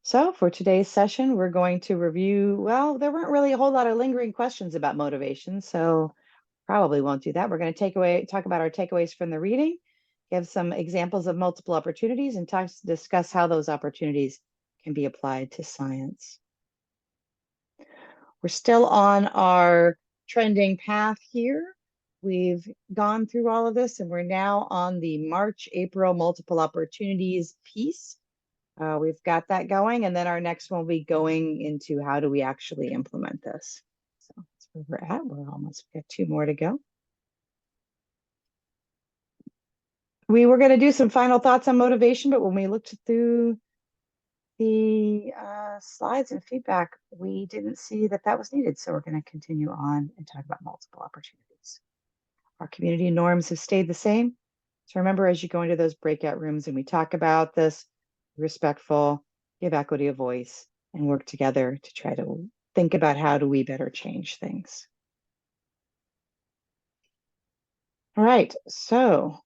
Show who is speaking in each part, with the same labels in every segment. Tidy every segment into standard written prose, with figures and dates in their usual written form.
Speaker 1: So for today's session, we're going to review, well, there weren't really a whole lot of lingering questions about motivation, so probably won't do that. We're going to talk about our takeaways from the reading, give some examples of multiple opportunities, and discuss how those opportunities can be applied to science. We're still on our trending path here. We've gone through all of this, and we're now on the March, April multiple opportunities piece. We've got that going, and then our next one will be going into how do we actually implement this. So that's where we're at. We're almost got 2 more to go. We were going to do some final thoughts on motivation, but when we looked through the slides and feedback, we didn't see that that was needed. So we're going to continue on and talk about multiple opportunities. Our community norms have stayed the same. So remember, as you go into those breakout rooms and we talk about this, respectful, give equity a voice, and work together to try to think about how do we better change things. All right, so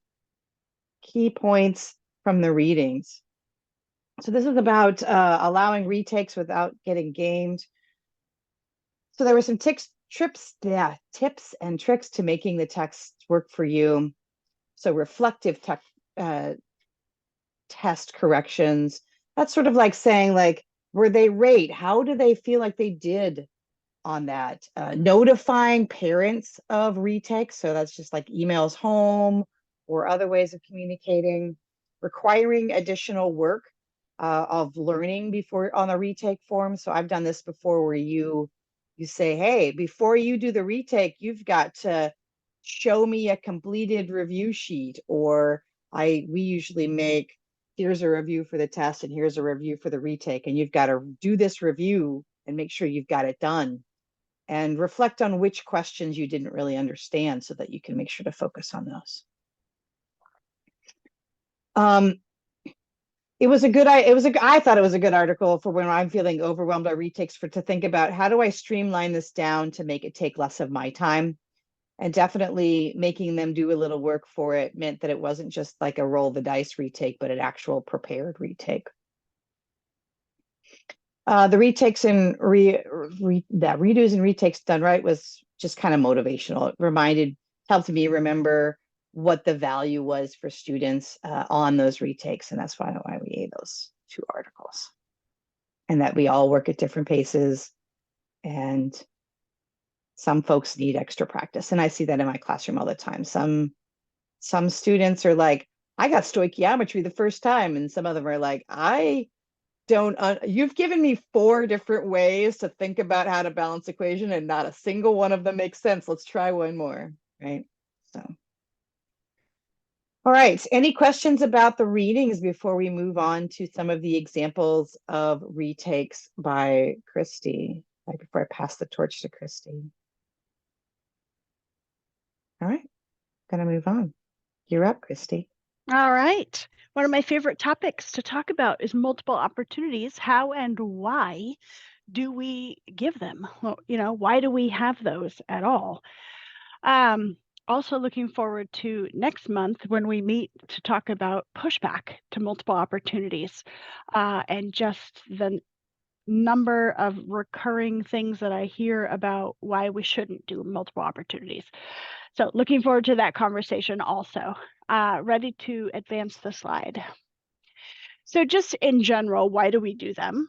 Speaker 1: key points from the readings. So this is about allowing retakes without getting gamed. So there were some tips and tricks to making the text work for you. So reflective test corrections. That's sort of like saying, like, were they rate? How do they feel like they did on that? Notifying parents of retakes. So that's just like emails home or other ways of communicating. Requiring additional work of learning before on the retake form. So I've done this before where you say, hey, before you do the retake, you've got to show me a completed review sheet, or we usually make, here's a review for the test and here's a review for the retake, and you've got to do this review and make sure you've got it done and reflect on which questions you didn't really understand so that you can make sure to focus on those. I thought it was a good article for when I'm feeling overwhelmed by retakes, to think about how do I streamline this down to make it take less of my time. And definitely making them do a little work for it meant that it wasn't just like a roll the dice retake, but an actual prepared retake. The retakes and redos and retakes done right was just kind of motivational. It helped me remember what the value was for students on those retakes. And that's why we made those 2 articles. And that we all work at different paces. And some folks need extra practice. And I see that in my classroom all the time. Some students are like, I got stoichiometry the first time. And some of them are like, you've given me 4 different ways to think about how to balance equation and not a single one of them makes sense. Let's try one more, right? So, all right. Any questions about the readings before we move on to some of the examples of retakes by Christy? Before I pass the torch to Christy. All right, gonna move on. You're up, Christy.
Speaker 2: All right. One of my favorite topics to talk about is multiple opportunities. How and why do we give them? Well, why do we have those at all? Also looking forward to next month when we meet to talk about pushback to multiple opportunities and just the number of recurring things that I hear about why we shouldn't do multiple opportunities. So looking forward to that conversation also. Ready to advance the slide. So just in general, why do we do them?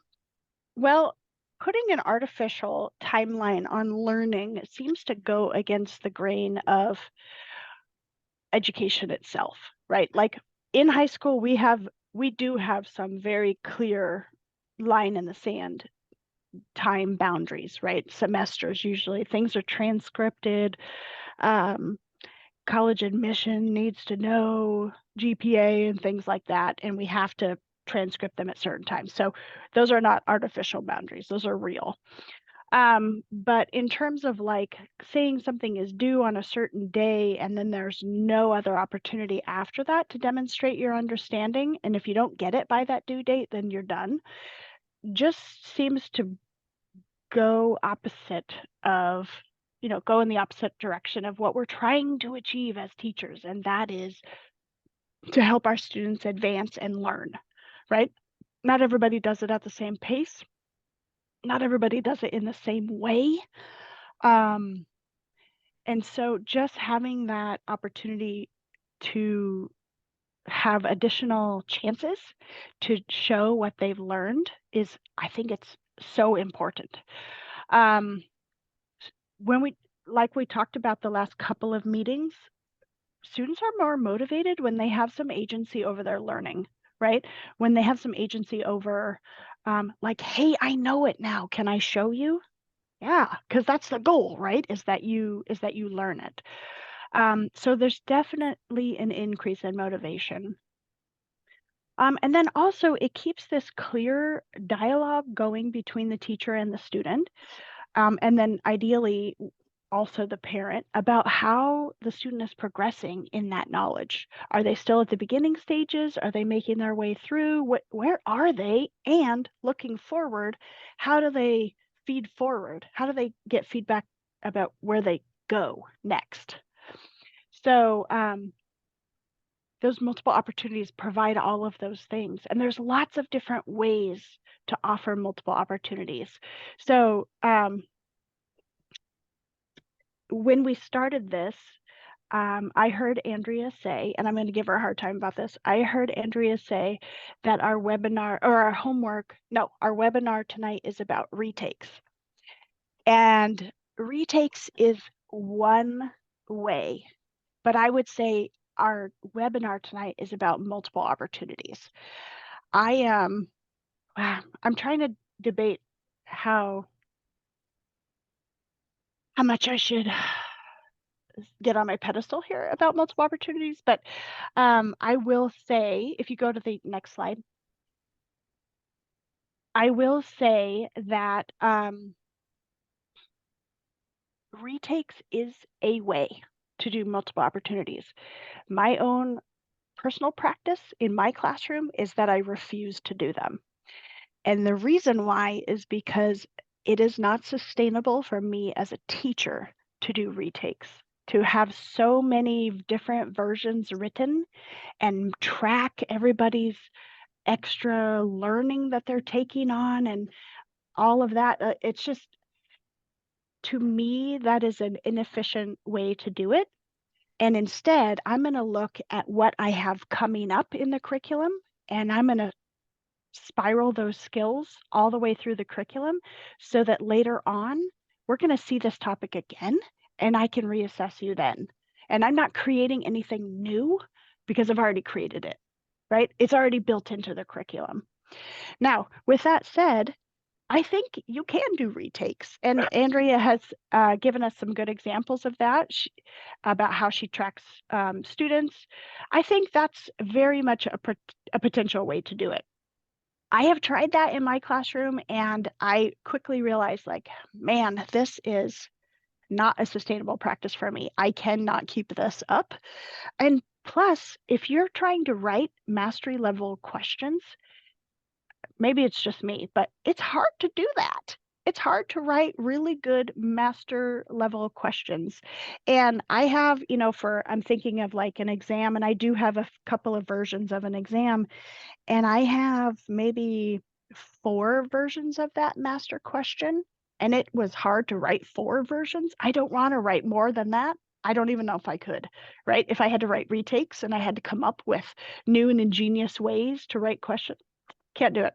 Speaker 2: Well, putting an artificial timeline on learning seems to go against the grain of education itself, right? Like in high school, we do have some very clear line in the sand time boundaries, right? Semesters, usually things are transcripted. College admission needs to know GPA and things like that, and we have to transcript them at certain times. So those are not artificial boundaries, those are real. But in terms of like saying something is due on a certain day and then there's no other opportunity after that to demonstrate your understanding, and if you don't get it by that due date, then you're done, just seems to go opposite of, go in the opposite direction of what we're trying to achieve as teachers, and that is to help our students advance and learn, right? Not everybody does it at the same pace. Not everybody does it in the same way. Um, and so just having that opportunity to have additional chances to show what they've learned is, I think it's so important. Um, when like we talked about the last couple of meetings, students are more motivated when they have some agency over their learning, right? When they have some agency over, like, hey, I know it now. Can I show you? Yeah, because that's the goal, right? Is that you learn it. So there's definitely an increase in motivation. And then also it keeps this clear dialogue going between the teacher and the student. And then ideally also the parent about how the student is progressing in that knowledge. Are they still at the beginning stages? Are they making their way through? Where are they? And looking forward, how do they feed forward? How do they get feedback about where they go next? So those multiple opportunities provide all of those things. And there's lots of different ways to offer multiple opportunities. So when we started this, I heard Andrea say, and I'm going to give her a hard time about this. I heard Andrea say that our webinar or our homework, no, our webinar tonight is about retakes. And retakes is one way, but I would say our webinar tonight is about multiple opportunities. I am, I'm trying to debate how much I should get on my pedestal here about multiple opportunities, but I will say, if you go to the next slide, I will say that retakes is a way to do multiple opportunities. My own personal practice in my classroom is that I refuse to do them. And the reason why is because it is not sustainable for me as a teacher to do retakes, to have so many different versions written and track everybody's extra learning that they're taking on and all of that. It's just, to me, that is an inefficient way to do it. And instead, I'm going to look at what I have coming up in the curriculum, and I'm going to spiral those skills all the way through the curriculum so that later on, we're going to see this topic again, and I can reassess you then. And I'm not creating anything new because I've already created it, right? It's already built into the curriculum. Now, with that said, I think you can do retakes. And Andrea has given us some good examples of that, about how she tracks students. I think that's very much a potential way to do it. I have tried that in my classroom, and I quickly realized, like, man, this is not a sustainable practice for me. I cannot keep this up. And plus, if you're trying to write mastery level questions, maybe it's just me, but it's hard to do that. It's hard to write really good master level questions. And I have, I'm thinking of like an exam, and I do have a couple of versions of an exam, and I have maybe 4 versions of that master question. And it was hard to write 4 versions. I don't want to write more than that. I don't even know if I could, right? If I had to write retakes and I had to come up with new and ingenious ways to write questions, can't do it.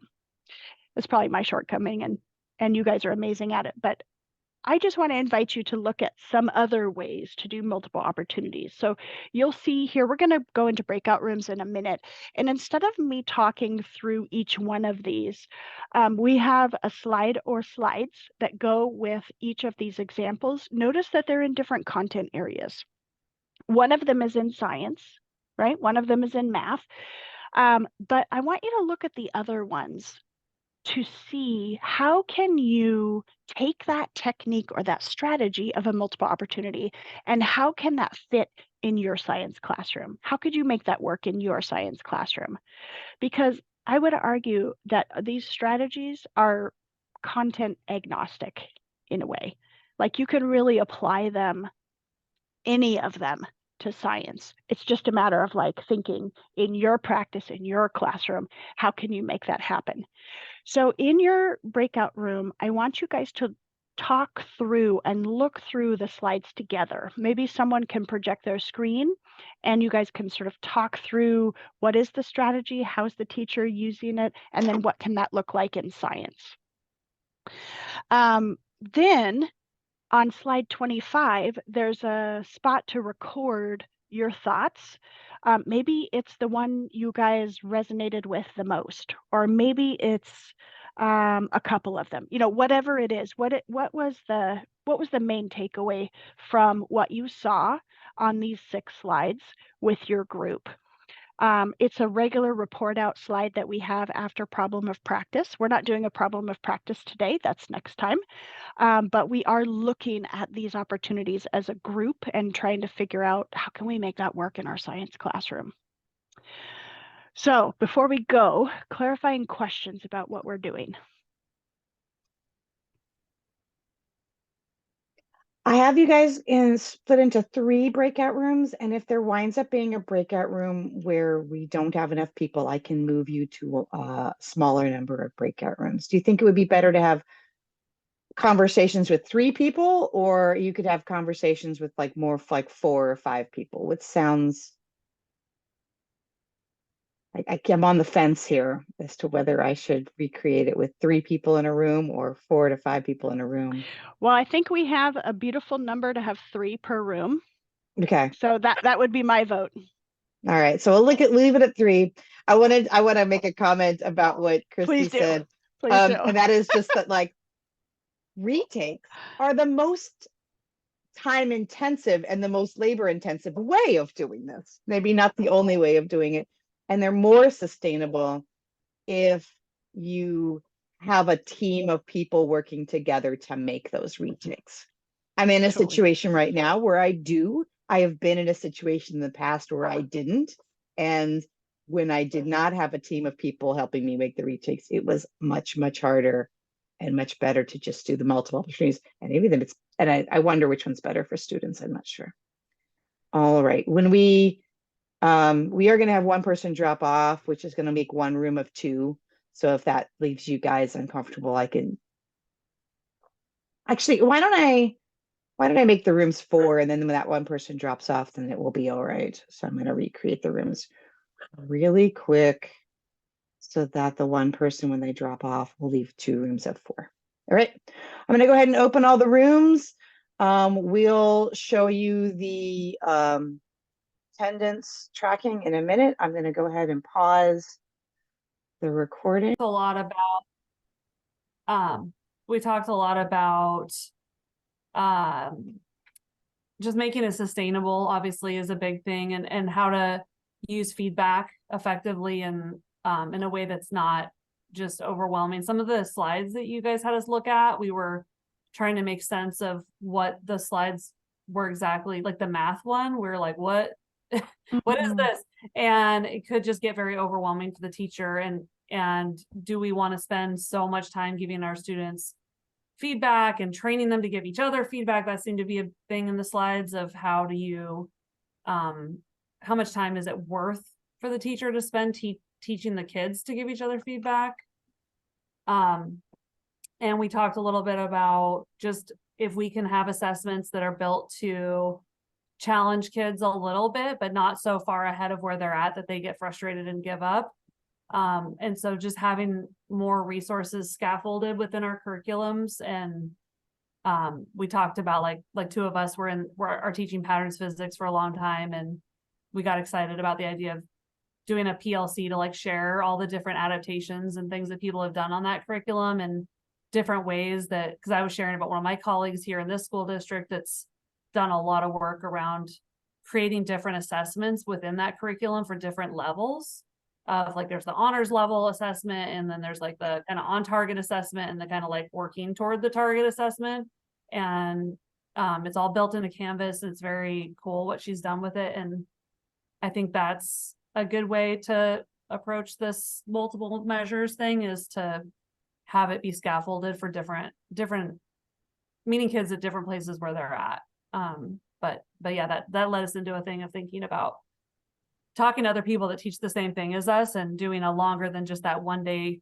Speaker 2: It's probably my shortcoming, and you guys are amazing at it. But I just want to invite you to look at some other ways to do multiple opportunities. So you'll see here, we're going to go into breakout rooms in a minute. And instead of me talking through each one of these, we have a slide or slides that go with each of these examples. Notice that they're in different content areas. One of them is in science, right? One of them is in math. But I want you to look at the other ones to see how can you take that technique or that strategy of a multiple opportunity, and how can that fit in your science classroom? How could you make that work in your science classroom? Because I would argue that these strategies are content agnostic in a way. Like, you can really apply them, any of them, to science. It's just a matter of like thinking in your practice, in your classroom, how can you make that happen? So in your breakout room, I want you guys to talk through and look through the slides together. Maybe someone can project their screen and you guys can sort of talk through what is the strategy, how's the teacher using it, and then what can that look like in science. Then on slide 25, there's a spot to record your thoughts. Maybe it's the one you guys resonated with the most, or maybe it's a couple of them. You know, whatever it is, what was the main takeaway from what you saw on these 6 slides with your group? It's a regular report out slide that we have after problem of practice. We're not doing a problem of practice today, that's next time. But we are looking at these opportunities as a group and trying to figure out how can we make that work in our science classroom. So before we go, clarifying questions about what we're doing.
Speaker 1: I have you guys split into 3 breakout rooms, and if there winds up being a breakout room where we don't have enough people, I can move you to a smaller number of breakout rooms. Do you think it would be better to have conversations with 3 people, or you could have conversations with like more like 4 or 5 people? Which sounds like I'm on the fence here as to whether I should recreate it with 3 people in a room or 4 to 5 people in a room.
Speaker 2: Well, I think we have a beautiful number to have 3 per room.
Speaker 1: Okay.
Speaker 2: So that would be my vote.
Speaker 1: All right. So we'll leave it at 3. I want to make a comment about what Christy
Speaker 2: Please do.
Speaker 1: said.
Speaker 2: Please do.
Speaker 1: And that is just that like retakes are the most time intensive and the most labor intensive way of doing this. Maybe not the only way of doing it. And they're more sustainable if you have a team of people working together to make those retakes. I'm in a
Speaker 2: Totally.
Speaker 1: situation right now where I have been in a situation in the past where I didn't. And when I did not have a team of people helping me make the retakes, it was much, much harder and much better to just do the multiple opportunities. And maybe then I wonder which one's better for students. I'm not sure. All right. When we are going to have one person drop off, which is going to make one room of 2. So if that leaves you guys uncomfortable, I can actually, why don't I make the rooms 4, and then when that one person drops off, then it will be all right. So I'm going to recreate the rooms really quick so that the one person, when they drop off, will leave 2 rooms of 4. All right. I'm going to go ahead and open all the rooms. We'll show you the attendance tracking in a minute. I'm going to go ahead and pause the recording.
Speaker 3: A lot about we talked a lot about just making it sustainable, obviously, is a big thing, and how to use feedback effectively and in a way that's not just overwhelming. Some of the slides that you guys had us look at, we were trying to make sense of what the slides were exactly. Like the math one, we were like, what what is this? And it could just get very overwhelming for the teacher. And do we want to spend so much time giving our students feedback and training them to give each other feedback? That seemed to be a thing in the slides of how do you how much time is it worth for the teacher to spend teaching the kids to give each other feedback. And we talked a little bit about just if we can have assessments that are built to challenge kids a little bit, but not so far ahead of where they're at that they get frustrated and give up. And so just having more resources scaffolded within our curriculums. And we talked about like 2 of us were teaching patterns physics for a long time, and we got excited about the idea of doing a PLC to like share all the different adaptations and things that people have done on that curriculum and different ways that, because I was sharing about one of my colleagues here in this school district that's done a lot of work around creating different assessments within that curriculum for different levels of like, there's the honors level assessment, and then there's like the kind of on target assessment and the kind of like working toward the target assessment. And it's all built into Canvas. It's very cool what she's done with it. And I think that's a good way to approach this multiple measures thing, is to have it be scaffolded for different meeting kids at different places where they're at. but yeah, that led us into a thing of thinking about talking to other people that teach the same thing as us and doing a longer than just that 1 day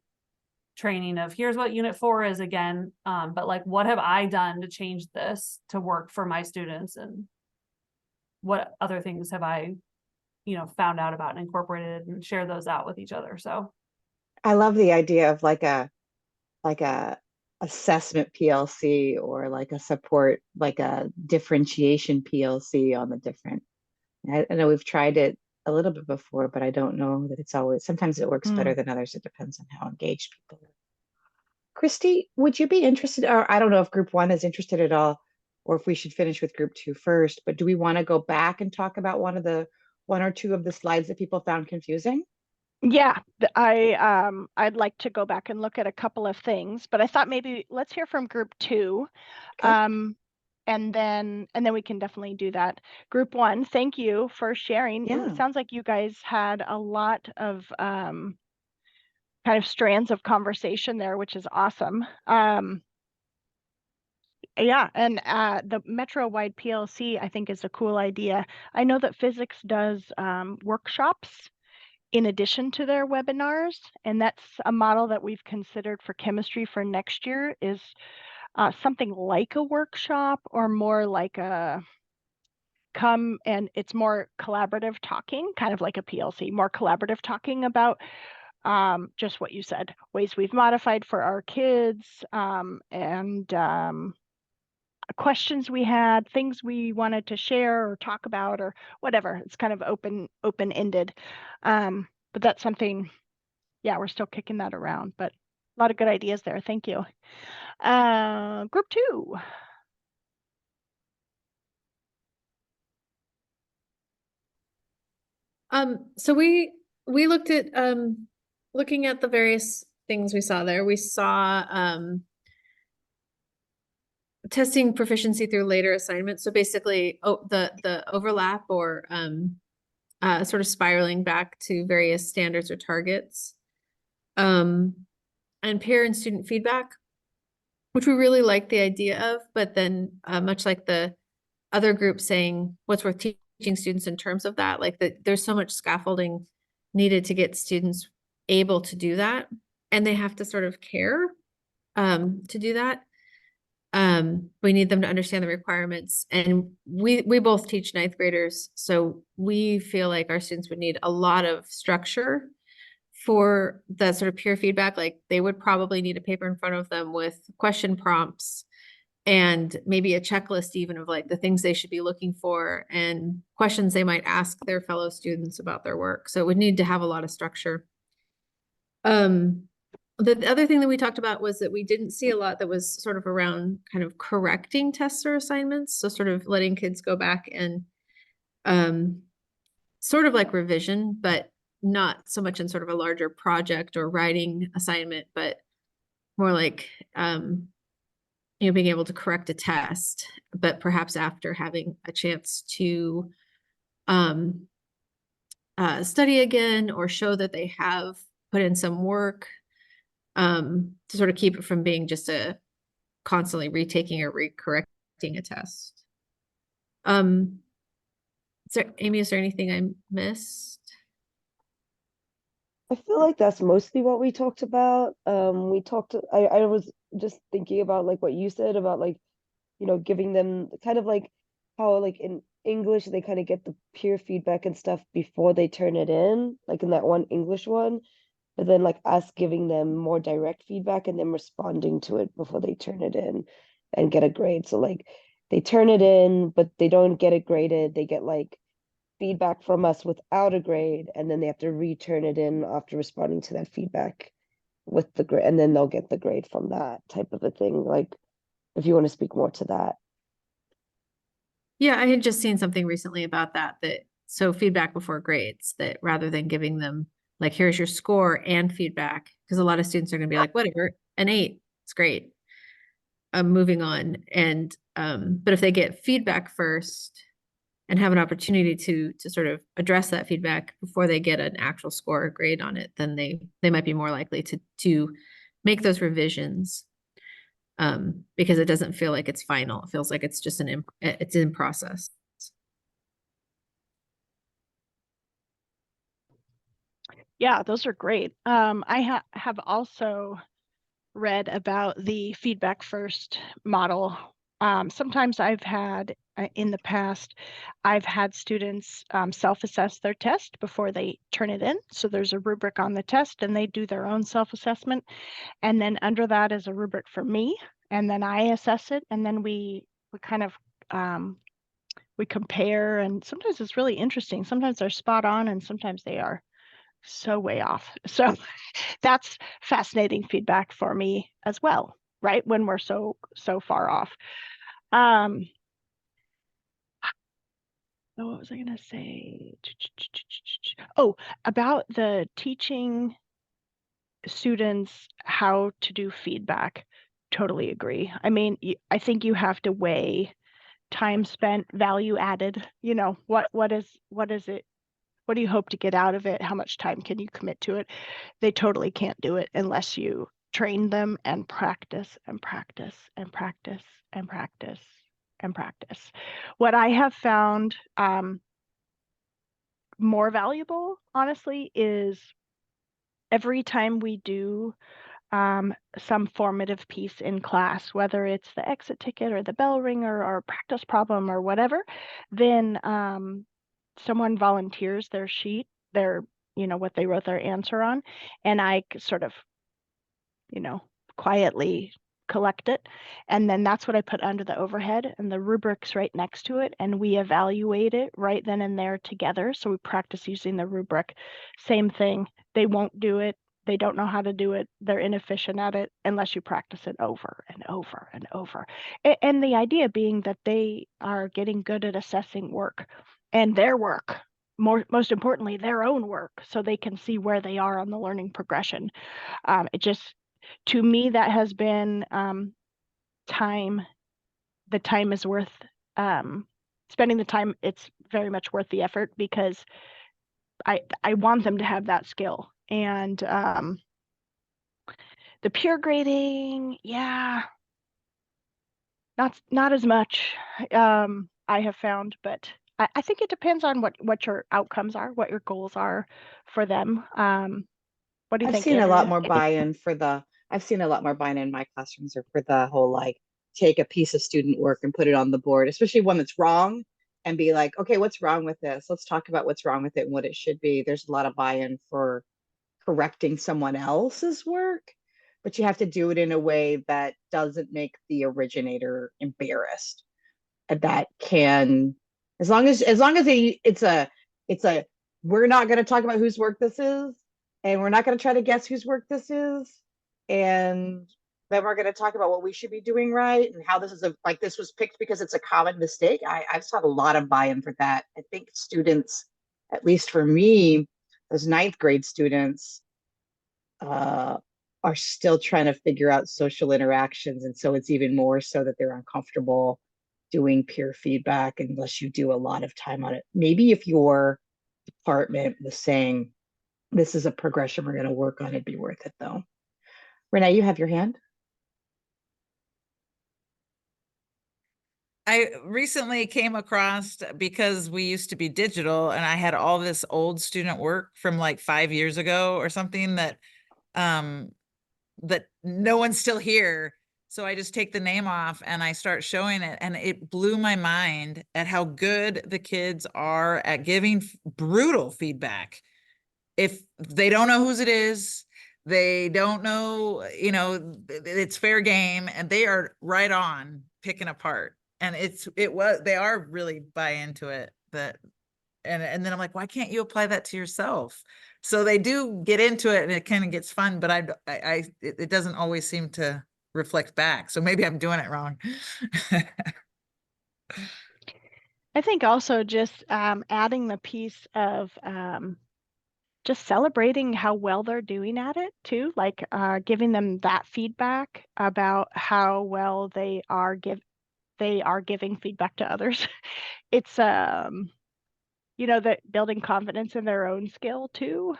Speaker 3: training of here's what unit 4 is again. But like, what have I done to change this to work for my students, and what other things have I, found out about and incorporated and share those out with each other. So
Speaker 1: I love the idea of like a assessment PLC, or like a support, like a differentiation PLC on the different. I know we've tried it a little bit before, but I don't know that it's always, sometimes it works better than others. It depends on how engaged people are. Christy, would you be interested, or I don't know if group 1 is interested at all, or if we should finish with group 2 first, but do we want to go back and talk about one or two of the slides that people found confusing?
Speaker 2: Yeah, I'd like to go back and look at a couple of things, but I thought maybe let's hear from group 2.
Speaker 1: Okay.
Speaker 2: And then we can definitely do that. Group 1, thank you for sharing.
Speaker 1: Yeah.
Speaker 2: It sounds like you guys had a lot of kind of strands of conversation there, which is awesome. Yeah, and the Metro-wide PLC, I think, is a cool idea. I know that physics does workshops in addition to their webinars, and that's a model that we've considered for chemistry for next year, is something like a workshop, or more like a come and it's more collaborative talking, kind of like a PLC, more collaborative talking about just what you said, ways we've modified for our kids, and questions we had, things we wanted to share or talk about or whatever. It's kind of open-ended. But that's something, yeah, we're still kicking that around, but a lot of good ideas there. Thank you. Group 2.
Speaker 4: So we looked at looking at the various things we saw there. We saw testing proficiency through later assignments. So basically, the overlap, or sort of spiraling back to various standards or targets, and peer and student feedback, which we really like the idea of, but then much like the other group saying what's worth teaching students in terms of that, like that there's so much scaffolding needed to get students able to do that, and they have to sort of care to do that. We need them to understand the requirements, and we both teach 9th graders, so we feel like our students would need a lot of structure for that sort of peer feedback. Like they would probably need a paper in front of them with question prompts and maybe a checklist even of like the things they should be looking for and questions they might ask their fellow students about their work. So it would need to have a lot of structure. The other thing that we talked about was that we didn't see a lot that was sort of around kind of correcting tests or assignments. So sort of letting kids go back and sort of like revision, but not so much in sort of a larger project or writing assignment, but more like, being able to correct a test, but perhaps after having a chance to study again or show that they have put in some work, to sort of keep it from being just a constantly retaking or recorrecting a test. Amy, is there anything I missed?
Speaker 5: I feel like that's mostly what we talked about. I was just thinking about like what you said about like, giving them kind of like how like in English they kind of get the peer feedback and stuff before they turn it in, like in that one English one, but then like us giving them more direct feedback and then responding to it before they turn it in and get a grade. So like they turn it in, but they don't get it graded. They get like feedback from us without a grade, and then they have to return it in after responding to that feedback with the grade, and then they'll get the grade from that type of a thing. Like if you want to speak more to that.
Speaker 4: Yeah, I had just seen something recently about that, so feedback before grades, that rather than giving them like, here's your score and feedback, because a lot of students are going to be like, whatever, an 8, it's great. I'm moving on. And, but if they get feedback first and have an opportunity to sort of address that feedback before they get an actual score or grade on it, then they might be more likely to make those revisions, because it doesn't feel like it's final. It feels like it's just it's in process.
Speaker 2: Yeah, those are great. I have also read about the feedback first model. Sometimes I've had in the past, I've had students self-assess their test before they turn it in. So there's a rubric on the test and they do their own self-assessment. And then under that is a rubric for me. And then I assess it. And then we kind of we compare, and sometimes it's really interesting. Sometimes they're spot on and sometimes they are so way off. So that's fascinating feedback for me as well, right? When we're so far off. What was I going to say? Oh, about the teaching students how to do feedback. Totally agree. I mean, I think you have to weigh time spent, value added. You know, what is it? What do you hope to get out of it? How much time can you commit to it? They totally can't do it unless you train them and practice and practice and practice and practice and practice. What I have found more valuable, honestly, is every time we do some formative piece in class, whether it's the exit ticket or the bell ringer or a practice problem or whatever, then someone volunteers their sheet, their, what they wrote their answer on, and I sort of, quietly collect it. And then that's what I put under the overhead, and the rubric's right next to it. And we evaluate it right then and there together. So we practice using the rubric. Same thing. They won't do it. They don't know how to do it. They're inefficient at it unless you practice it over and over and over. And the idea being that they are getting good at assessing work and their work, most importantly, their own work, so they can see where they are on the learning progression. It just, to me, that has been time. The time is worth spending the time. It's very much worth the effort because I want them to have that skill. And the peer grading, yeah, not as much. I have found, but I think it depends on what your outcomes are, what your goals are for them. What do you
Speaker 1: I've
Speaker 2: think,
Speaker 1: seen a lot
Speaker 2: Andrea?
Speaker 1: more buy-in for the, I've seen a lot more buy-in in my classrooms or for the whole like take a piece of student work and put it on the board, especially one that's wrong, and be like, okay, what's wrong with this? Let's talk about what's wrong with it and what it should be. There's a lot of buy-in for correcting someone else's work, but you have to do it in a way that doesn't make the originator embarrassed. And that can, as long as it's a we're not going to talk about whose work this is, and we're not going to try to guess whose work this is, and then we're going to talk about what we should be doing right and how this is like this was picked because it's a common mistake. I've saw a lot of buy-in for that. I think students, at least for me, those ninth grade students uh, are still trying to figure out social interactions. And so it's even more so that they're uncomfortable doing peer feedback unless you do a lot of time on it. Maybe if your department was saying, this is a progression we're going to work on, it'd be worth it though. Renee, you have your hand.
Speaker 6: I recently came across, because we used to be digital, and I had all this old student work from like 5 years ago or something that that no one's still here. So I just take the name off and I start showing it, and it blew my mind at how good the kids are at giving brutal feedback. If they don't know whose it is, they don't know, it's fair game, and they are right on picking apart. And they are really buy into it. And then I'm like, why can't you apply that to yourself? So they do get into it, and it kind of gets fun, but it doesn't always seem to reflect back. So maybe I'm doing it wrong.
Speaker 2: I think also just adding the piece of just celebrating how well they're doing at it too, like giving them that feedback about how well they are giving feedback to others. It's that building confidence in their own skill too.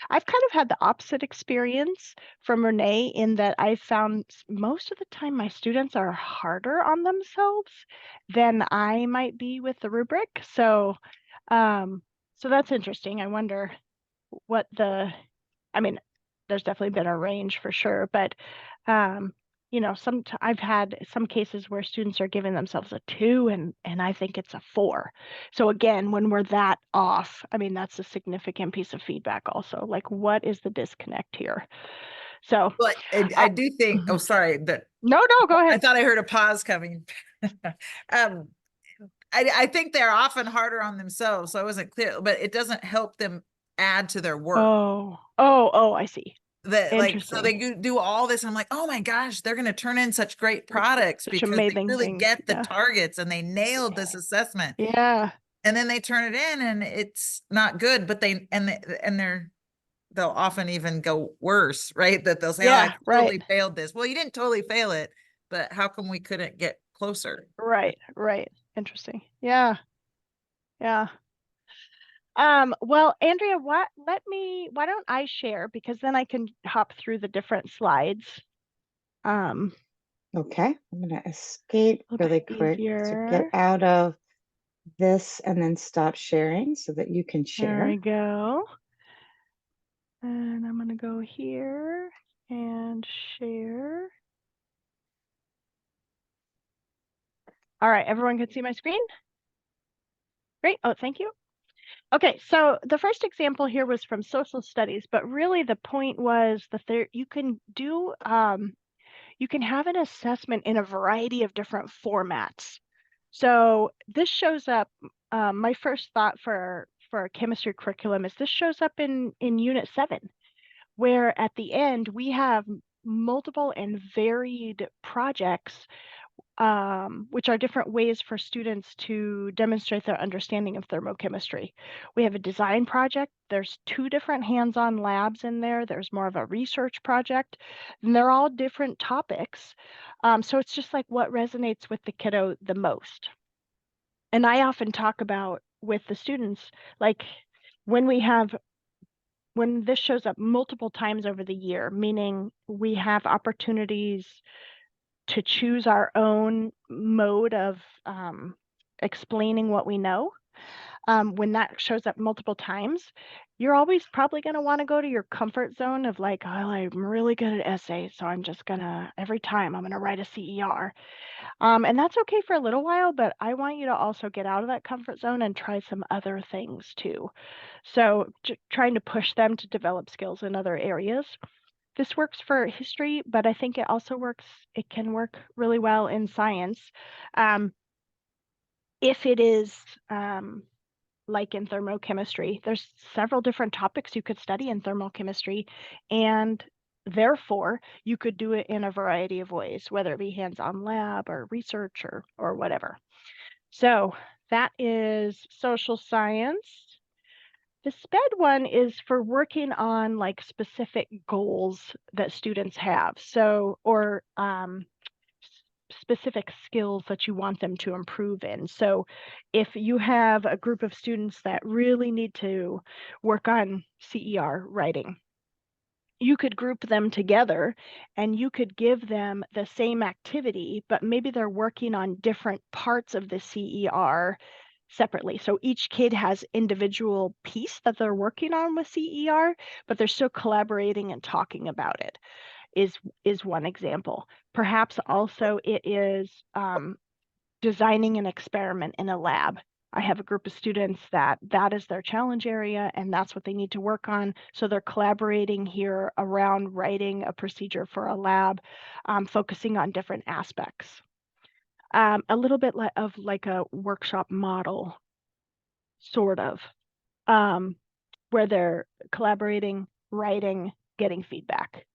Speaker 2: I've kind of had the opposite experience from Renee in that I found most of the time my students are harder on themselves than I might be with the rubric. So that's interesting. I wonder what I mean, there's definitely been a range for sure, but you know, I've had some cases where students are giving themselves a 2 and I think it's a 4. So again, when we're that off, I mean, that's a significant piece of feedback also. Like, what is the disconnect here? So
Speaker 6: But I do think, oh, sorry, that
Speaker 2: no, go
Speaker 6: I
Speaker 2: ahead.
Speaker 6: thought I heard a pause coming. I think they're often harder on themselves, so I wasn't clear, but it doesn't help them add to their work.
Speaker 2: Oh, I see.
Speaker 6: That like, so they
Speaker 2: Interesting.
Speaker 6: do all this. I'm like, oh my gosh, they're going to turn in such great products
Speaker 2: Such
Speaker 6: because they
Speaker 2: amazing
Speaker 6: really
Speaker 2: things.
Speaker 6: get the
Speaker 2: Yeah.
Speaker 6: targets and they nailed this assessment.
Speaker 2: Yeah.
Speaker 6: And then they turn it in and it's not good, but they'll often even go worse, right? That they'll say, oh, I
Speaker 2: Yeah,
Speaker 6: totally failed this. Well, you didn't totally fail it, but how come we couldn't get closer?
Speaker 2: right. Interesting. Yeah. Well, Andrea, why don't I share, because then I can hop through the different slides.
Speaker 1: Okay, I'm gonna escape
Speaker 2: A little
Speaker 1: really
Speaker 2: bit
Speaker 1: quick. So get
Speaker 2: easier.
Speaker 1: out of this and then stop sharing so that you can
Speaker 2: There we
Speaker 1: share.
Speaker 2: go. And I'm gonna go here and share. All right, everyone can see my screen? Great. Oh, thank you. Okay, so the first example here was from social studies, but really the point was that you can do you can have an assessment in a variety of different formats. So this shows up. My first thought for a chemistry curriculum is this shows up in Unit 7, where at the end we have multiple and varied projects, which are different ways for students to demonstrate their understanding of thermochemistry. We have a design project. There's 2 different hands-on labs in there. There's more of a research project, and they're all different topics. So it's just like what resonates with the kiddo the most. And I often talk about with the students, like when this shows up multiple times over the year, meaning we have opportunities to choose our own mode of explaining what we know. When that shows up multiple times, you're always probably going to want to go to your comfort zone of like, oh, I'm really good at essays, so I'm just gonna, every time I'm gonna write a CER. And that's okay for a little while, but I want you to also get out of that comfort zone and try some other things too. So trying to push them to develop skills in other areas. This works for history, but I think it can work really well in science. If it is like in thermochemistry, there's several different topics you could study in thermochemistry, and therefore you could do it in a variety of ways, whether it be hands-on lab or research or whatever. So that is social science. The SPED one is for working on like specific goals that students have. So, or specific skills that you want them to improve in. So if you have a group of students that really need to work on CER writing, you could group them together and you could give them the same activity, but maybe they're working on different parts of the CER separately. So each kid has individual piece that they're working on with CER, but they're still collaborating and talking about it, is one example. Perhaps also it is designing an experiment in a lab. I have a group of students that is their challenge area and that's what they need to work on. So they're collaborating here around writing a procedure for a lab, focusing on different aspects. A little bit of like a workshop model, sort of, where they're collaborating, writing, getting feedback.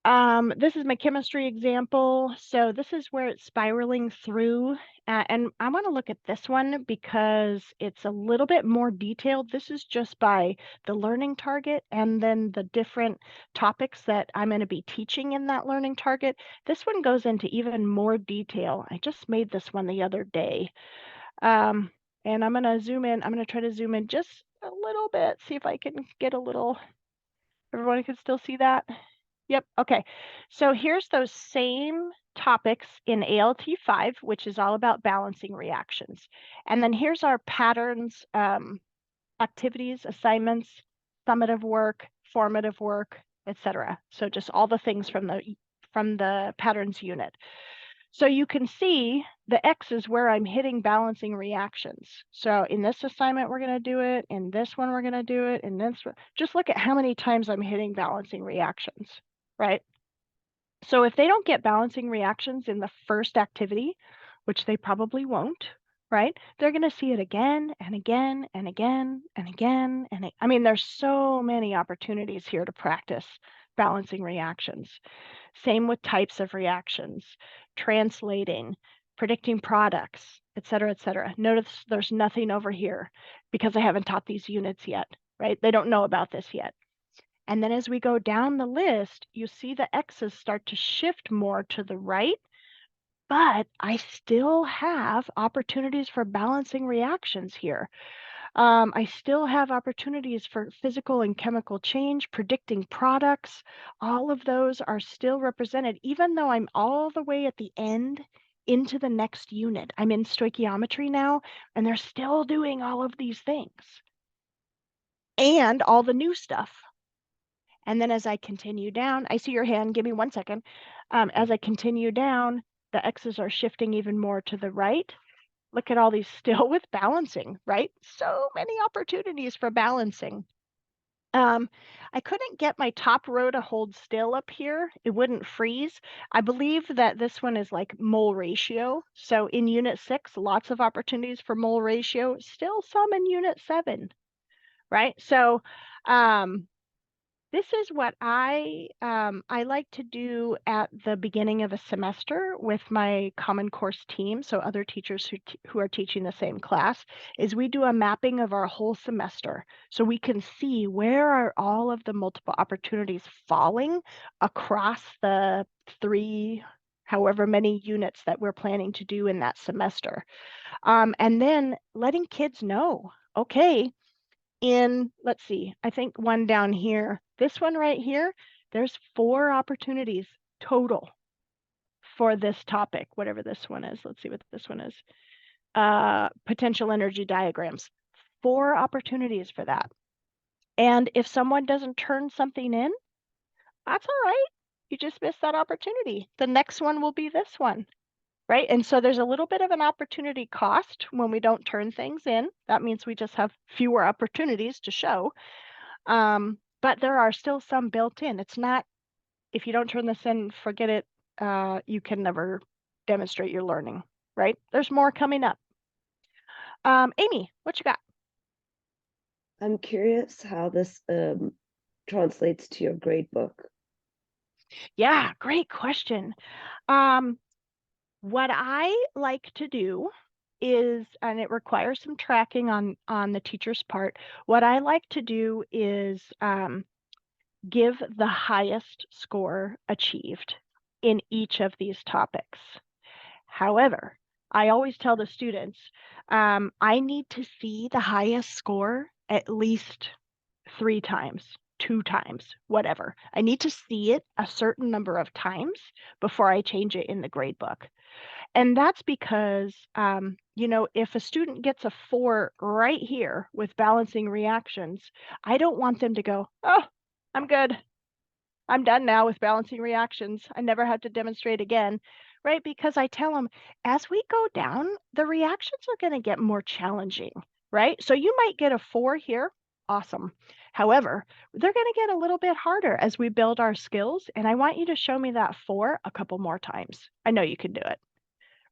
Speaker 2: This is my chemistry example. So this is where it's spiraling through. And I want to look at this one because it's a little bit more detailed. This is just by the learning target and then the different topics that I'm going to be teaching in that learning target. This one goes into even more detail. I just made this one the other day. And I'm going to zoom in. I'm going to try to zoom in just a little bit, see if I can get a little, everyone can still see that. Yep, okay. So here's those same topics in ALT 5, which is all about balancing reactions. And then here's our patterns activities, assignments, summative work, formative work, etc. So just all the things from the patterns unit. So you can see the X is where I'm hitting balancing reactions. So in this assignment, we're going to do it. In this one, we're going to do it. In this one, just look at how many times I'm hitting balancing reactions, right? So if they don't get balancing reactions in the first activity, which they probably won't, right? They're going to see it again and again and again and again. I mean, there's so many opportunities here to practice balancing reactions. Same with types of reactions, translating, predicting products, et cetera, et cetera. Notice there's nothing over here because I haven't taught these units yet, right? They don't know about this yet. And then as we go down the list, you see the X's start to shift more to the right, but I still have opportunities for balancing reactions here. I still have opportunities for physical and chemical change, predicting products. All of those are still represented, even though I'm all the way at the end into the next unit. I'm in stoichiometry now, and they're still doing all of these things and all the new stuff. And then as I continue down, I see your hand, give me 1 second. As I continue down, the X's are shifting even more to the right. Look at all these still with balancing, right? So many opportunities for balancing. I couldn't get my top row to hold still up here. It wouldn't freeze. I believe that this one is like mole ratio. So in unit 6, lots of opportunities for mole ratio, still some in unit 7, right? So this is what I like to do at the beginning of a semester with my common course team. So other teachers who are teaching the same class, is we do a mapping of our whole semester. So we can see where are all of the multiple opportunities falling across the 3, however many units that we're planning to do in that semester. And then letting kids know, okay, let's see, I think one down here, this one right here, there's 4 opportunities total for this topic, whatever this one is. Let's see what this one is. Potential energy diagrams, 4 opportunities for that. And if someone doesn't turn something in, that's all right. You just missed that opportunity. The next one will be this one. Right? And so there's a little bit of an opportunity cost when we don't turn things in. That means we just have fewer opportunities to show. But there are still some built in. It's not, if you don't turn this in, forget it. You can never demonstrate your learning, right? There's more coming up. Amy, what you got?
Speaker 5: I'm curious how this translates to your grade book.
Speaker 2: Yeah, great question. What I like to do is, and it requires some tracking on the teacher's part, what I like to do is give the highest score achieved in each of these topics. However, I always tell the students, I need to see the highest score at least 3 times, 2 times, whatever. I need to see it a certain number of times before I change it in the grade book. And that's because, if a student gets a 4 right here with balancing reactions, I don't want them to go, oh, I'm good. I'm done now with balancing reactions. I never have to demonstrate again, right? Because I tell them, as we go down, the reactions are going to get more challenging, right? So you might get a 4 here. Awesome. However, they're going to get a little bit harder as we build our skills. And I want you to show me that 4 a couple more times. I know you can do it.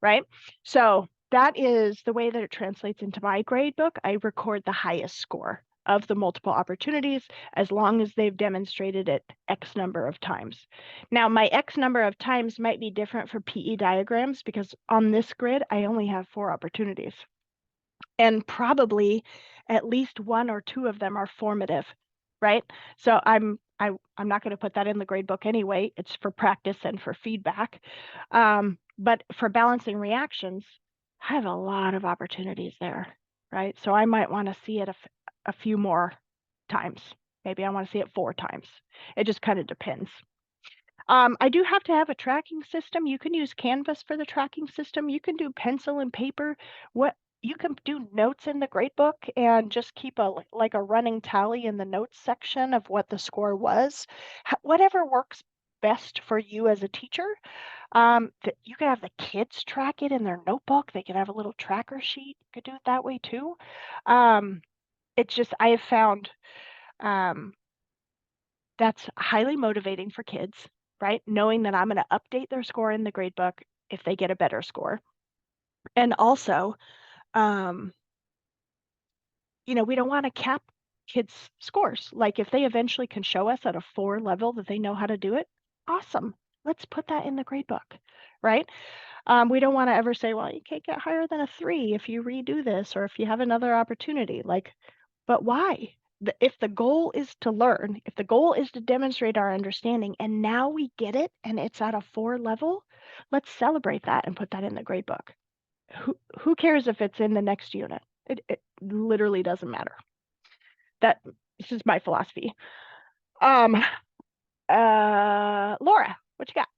Speaker 2: Right? So that is the way that it translates into my grade book. I record the highest score of the multiple opportunities as long as they've demonstrated it X number of times. Now, my X number of times might be different for PE diagrams because on this grid, I only have 4 opportunities. And probably at least 1 or 2 of them are formative, right? So I'm not going to put that in the grade book anyway. It's for practice and for feedback. But for balancing reactions, I have a lot of opportunities there, right? So I might want to see it a few more times. Maybe I want to see it 4 times. It just kind of depends. I do have to have a tracking system. You can use Canvas for the tracking system. You can do pencil and paper. you can do notes in the grade book and just keep a like a running tally in the notes section of what the score was. Whatever works best for you as a teacher. You can have the kids track it in their notebook. They can have a little tracker sheet. You could do it that way too. It's just I have found that's highly motivating for kids, right? Knowing that I'm going to update their score in the grade book if they get a better score. And also, you know, we don't want to cap kids' scores. Like if they eventually can show us at a 4 level that they know how to do it, awesome. Let's put that in the grade book, right? We don't want to ever say, well, you can't get higher than a 3 if you redo this or if you have another opportunity. Like, but why? If the goal is to learn, if the goal is to demonstrate our understanding, and now we get it and it's at a 4 level, let's celebrate that and put that in the grade book. Who cares if it's in the next unit? It literally doesn't matter. This is my philosophy. Laura, what you got?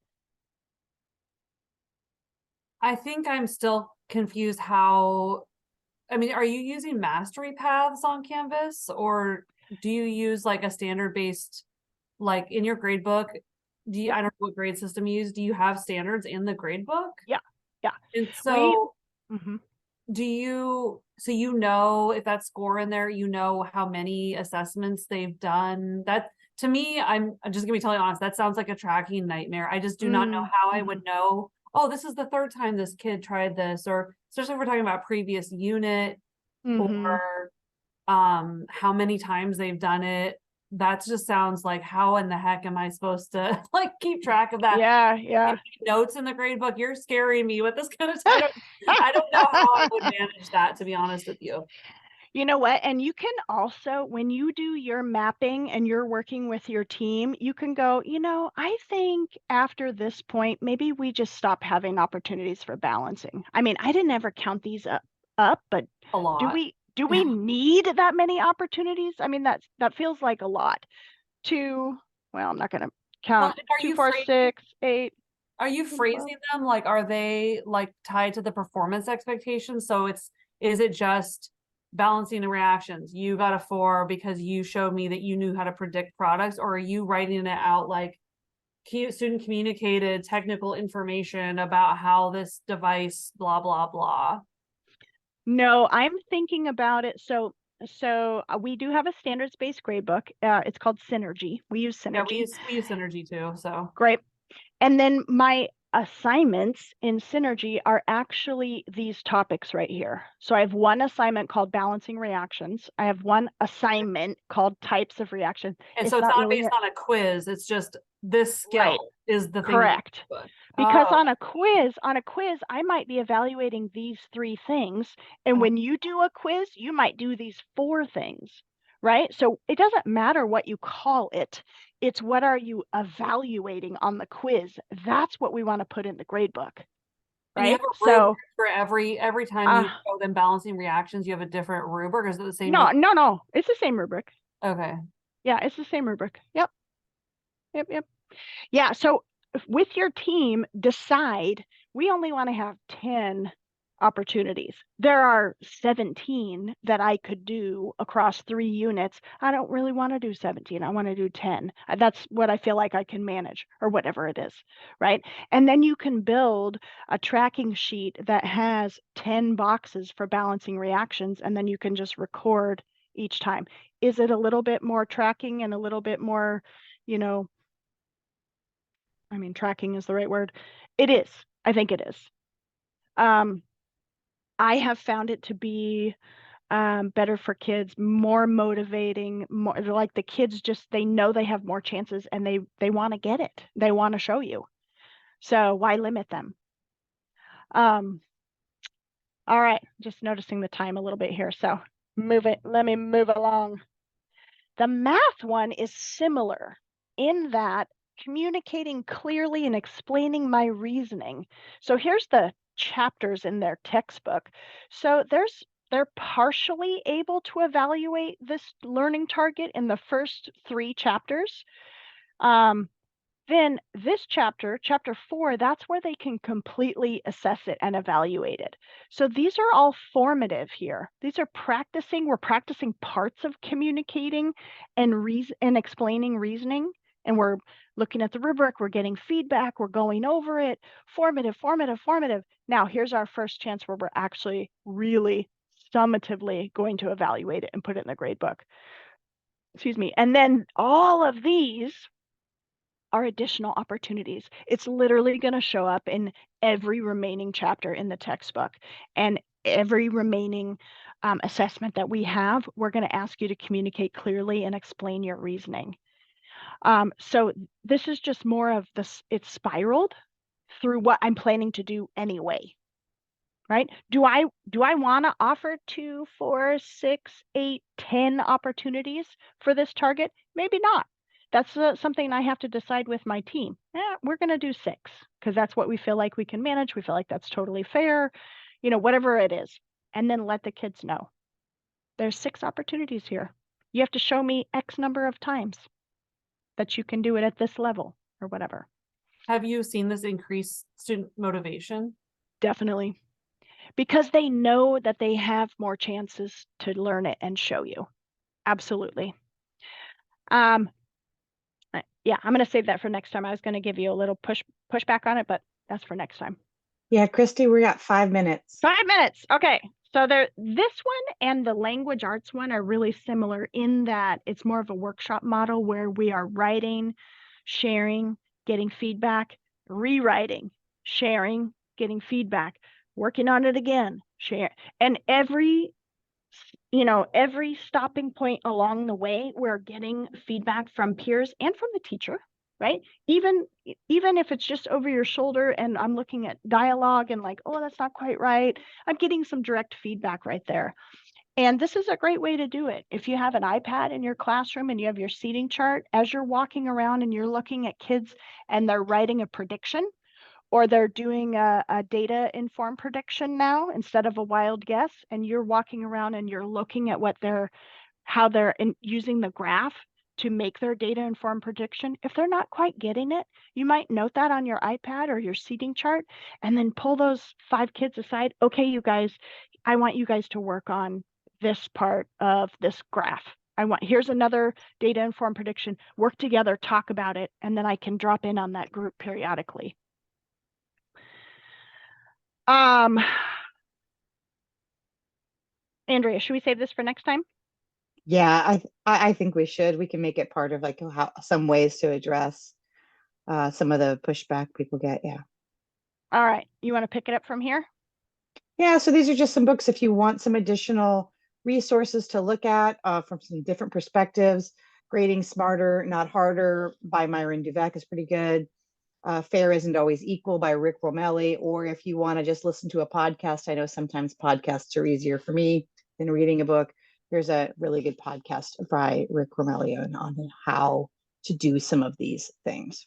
Speaker 3: I think I'm still confused how, I mean, are you using mastery paths on Canvas, or do you use like a standard based, like in your grade book? I don't know what grade system you use. Do you have standards in the grade book?
Speaker 2: Yeah.
Speaker 3: And so
Speaker 2: Mm-hmm.
Speaker 3: so you know if that score in there, you know how many assessments they've done. That to me, I'm just gonna be totally honest, that sounds like a tracking nightmare. I just do not know how I would know, oh, this is the 3rd time this kid tried this, or especially if we're talking about previous unit, or how many times they've done it. That just sounds like, how in the heck am I supposed to like keep track of that?
Speaker 2: Yeah.
Speaker 3: Notes in the grade book. You're scaring me with this kind of stuff. I don't know how I would manage that, to be honest with you.
Speaker 2: You know what? And you can also, when you do your mapping and you're working with your team, you can go, you know, I think after this point, maybe we just stop having opportunities for balancing. I mean, I didn't ever count these up, but
Speaker 3: A lot.
Speaker 2: do we need that many opportunities? I mean, that feels like a lot. Well, I'm not going to count.
Speaker 3: Well,
Speaker 2: 2, 4, 6, 8.
Speaker 3: Are you phrasing them like, are they like tied to the performance expectations? So is it just balancing the reactions? You got a 4 because you showed me that you knew how to predict products, or are you writing it out like student communicated technical information about how this device, blah, blah, blah?
Speaker 2: No, I'm thinking about it. So we do have a standards-based grade book. It's called Synergy. We use Synergy.
Speaker 3: Yeah, we use Synergy too. So
Speaker 2: great. And then my assignments in Synergy are actually these topics right here. So I have one assignment called Balancing Reactions. I have one assignment called Types of Reactions.
Speaker 3: And so it's not really based on a quiz. It's just this skill is the thing.
Speaker 2: Correct. Because on a quiz, I might be evaluating these 3 things. And when you do a quiz, you might do these 4 things, right? So it doesn't matter what you call it. It's what are you evaluating on the quiz? That's what we want to put in the grade book. Right.
Speaker 3: And you have a rubric for every time you show them balancing reactions, you have a different rubric, or is it the same?
Speaker 2: No. It's the same rubric.
Speaker 3: Okay.
Speaker 2: Yeah, it's the same rubric. Yep. Yeah. So with your team, decide we only want to have 10 opportunities. There are 17 that I could do across 3 units. I don't really want to do 17. I want to do 10. That's what I feel like I can manage, or whatever it is, right? And then you can build a tracking sheet that has 10 boxes for balancing reactions, and then you can just record each time. Is it a little bit more tracking and a little bit more, I mean, tracking is the right word. It is. I think it is. I have found it to be better for kids, more motivating, more like the kids they know they have more chances and they want to get it. They want to show you. So why limit them? All right, just noticing the time a little bit here. So let me move along. The math one is similar in that communicating clearly and explaining my reasoning. So here's the chapters in their textbook. So they're partially able to evaluate this learning target in the first 3 chapters. Then this chapter, chapter 4, that's where they can completely assess it and evaluate it. So these are all formative here. These are practicing, we're practicing parts of communicating and explaining reasoning. And we're looking at the rubric, we're getting feedback, we're going over it. Formative, formative, formative. Now here's our first chance where we're actually really summatively going to evaluate it and put it in the grade book. Excuse me. And then all of these are additional opportunities. It's literally going to show up in every remaining chapter in the textbook, and every remaining assessment that we have, we're going to ask you to communicate clearly and explain your reasoning. So this is just more of this, it's spiraled through what I'm planning to do anyway. Right? Do I want to offer 2, 4, 6, 8, 10 opportunities for this target? Maybe not. That's something I have to decide with my team. We're going to do 6 because that's what we feel like we can manage. We feel like that's totally fair, whatever it is. And then let the kids know. There's 6 opportunities here. You have to show me X number of times that you can do it at this level or whatever.
Speaker 3: Have you seen this increase student motivation?
Speaker 2: Definitely. Because they know that they have more chances to learn it and show you. Absolutely. Yeah, I'm going to save that for next time. I was going to give you a little pushback on it, but that's for next time.
Speaker 1: Yeah, Christy, we got 5 minutes.
Speaker 2: 5 minutes. Okay. So this one and the language arts one are really similar in that it's more of a workshop model where we are writing, sharing, getting feedback, rewriting, sharing, getting feedback, working on it again, share. And every stopping point along the way, we're getting feedback from peers and from the teacher, right? Even if it's just over your shoulder and I'm looking at dialogue and like, oh, that's not quite right, I'm getting some direct feedback right there. And this is a great way to do it. If you have an iPad in your classroom and you have your seating chart, as you're walking around and you're looking at kids and they're writing a prediction, or they're doing a data informed prediction now instead of a wild guess, and you're walking around and you're looking at how they're using the graph to make their data informed prediction. If they're not quite getting it, you might note that on your iPad or your seating chart and then pull those 5 kids aside. Okay, you guys, I want you guys to work on this part of this graph. Here's another data informed prediction. Work together, talk about it, and then I can drop in on that group periodically. Andrea, should we save this for next time?
Speaker 1: Yeah, I think we should. We can make it part of like some ways to address some of the pushback people get. Yeah.
Speaker 2: All right. You want to pick it up from here?
Speaker 1: Yeah. So these are just some books if you want some additional resources to look at from some different perspectives. Grading Smarter, Not Harder by Myron Duvek is pretty good. Fair Isn't Always Equal by Rick Romelli. Or if you want to just listen to a podcast, I know sometimes podcasts are easier for me than reading a book. There's a really good podcast by Rick Romelli on how to do some of these things.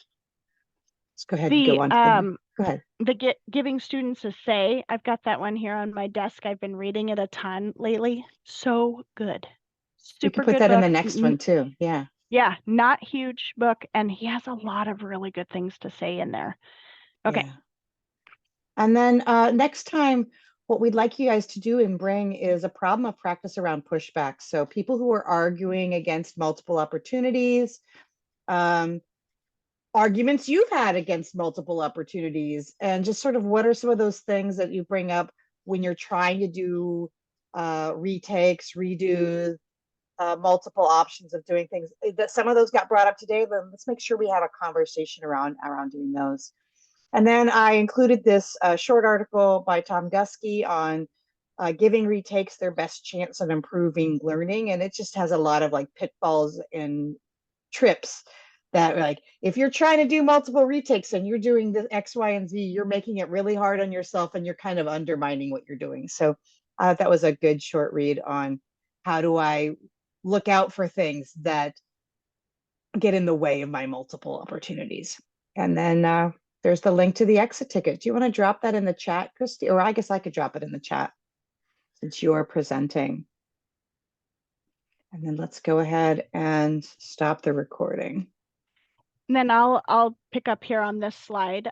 Speaker 1: Let's go ahead and go on. Go ahead.
Speaker 2: The Giving Students a Say. I've got that one here on my desk. I've been reading it a ton lately. So good.
Speaker 1: You can put that in the next one too. Yeah.
Speaker 2: Yeah, not huge book, and he has a lot of really good things to say in there. Okay.
Speaker 1: Yeah. And then next time, what we'd like you guys to do and bring is a problem of practice around pushback. So people who are arguing against multiple opportunities, arguments you've had against multiple opportunities, and just sort of what are some of those things that you bring up when you're trying to do retakes, redos, multiple options of doing things. That some of those got brought up today, but let's make sure we have a conversation around doing those. And then I included this short article by Tom Gusky on giving retakes their best chance of improving learning. And it just has a lot of like pitfalls and trips that like, if you're trying to do multiple retakes and you're doing the X, Y, and Z, you're making it really hard on yourself and you're kind of undermining what you're doing. So that was a good short read on how do I look out for things that get in the way of my multiple opportunities. And then there's the link to the exit ticket. Do you want to drop that in the chat, Christy? Or I guess I could drop it in the chat since you're presenting. And then let's go ahead and stop the recording.
Speaker 2: And then I'll pick up here on this slide.